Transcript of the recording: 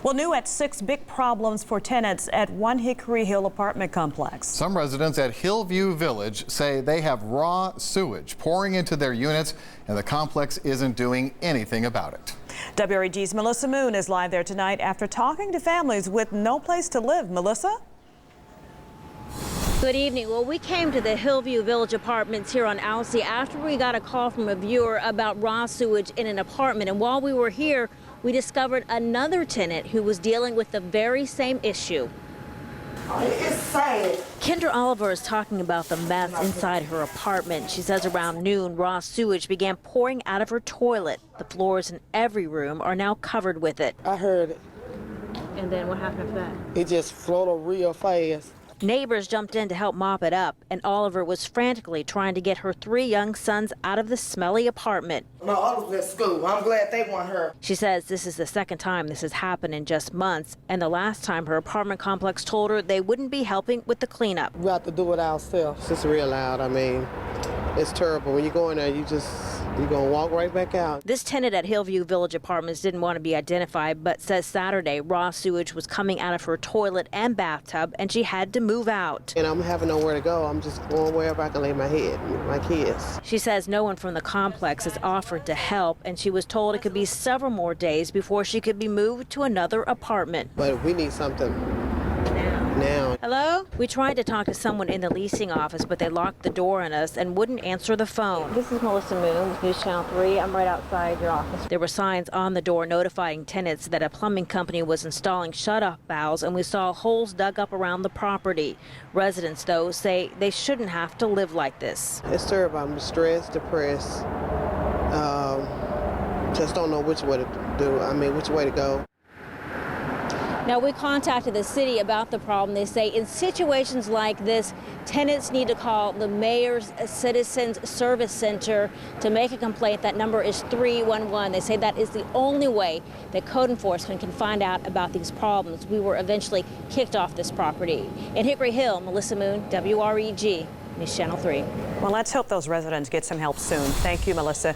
Well, new at 6, big problems for tenants at One Hickory Hill apartment complex. Some residents at Hillview Village say they have raw sewage pouring into their units, and the complex isn't doing anything about it. WREG's Melissa Moon is live there tonight after talking to families with no place to live. Melissa? Good evening. Well, we came to the Hillview Village Apartments here on Alsea after we got a call from a viewer about raw sewage in an apartment. And while we were here, we discovered another tenant who was dealing with the very same issue. It's sad. Kendra Oliver is talking about the mess inside her apartment. She says around noon, raw sewage began pouring out of her toilet. The floors in every room are now covered with it. I heard it. And then what happened after that? It just floated real fast. Neighbors jumped in to help mop it up, and Oliver was frantically trying to get her 3 young sons out of the smelly apartment. My other was at school. I'm glad they weren't her. She says this is the second time this has happened in just months, and the last time her apartment complex told her they wouldn't be helping with the cleanup. We have to do it ourselves. It's real loud. I mean, it's terrible. When you go in there, you're going to walk right back out. This tenant at Hillview Village Apartments didn't want to be identified, but says Saturday raw sewage was coming out of her toilet and bathtub, and she had to move out. And I'm having nowhere to go. I'm just going wherever I can lay my head with my kids. She says no one from the complex has offered to help, and she was told it could be several more days before she could be moved to another apartment. But we need something now. Hello? We tried to talk to someone in the leasing office, but they locked the door on us and wouldn't answer the phone. This is Melissa Moon with News Channel 3. I'm right outside your office. There were signs on the door notifying tenants that a plumbing company was installing shut-off valves, and we saw holes dug up around the property. Residents, though, say they shouldn't have to live like this. It's terrible. I'm stressed, depressed. Just don't know which way to do. I mean, which way to go. Now, we contacted the city about the problem. They say in situations like this, tenants need to call the Mayor's Citizens Service Center to make a complaint. That number is 311. They say that is the only way that code enforcement can find out about these problems. We were eventually kicked off this property. In Hickory Hill, Melissa Moon, WREG, News Channel 3. Well, let's hope those residents get some help soon. Thank you, Melissa.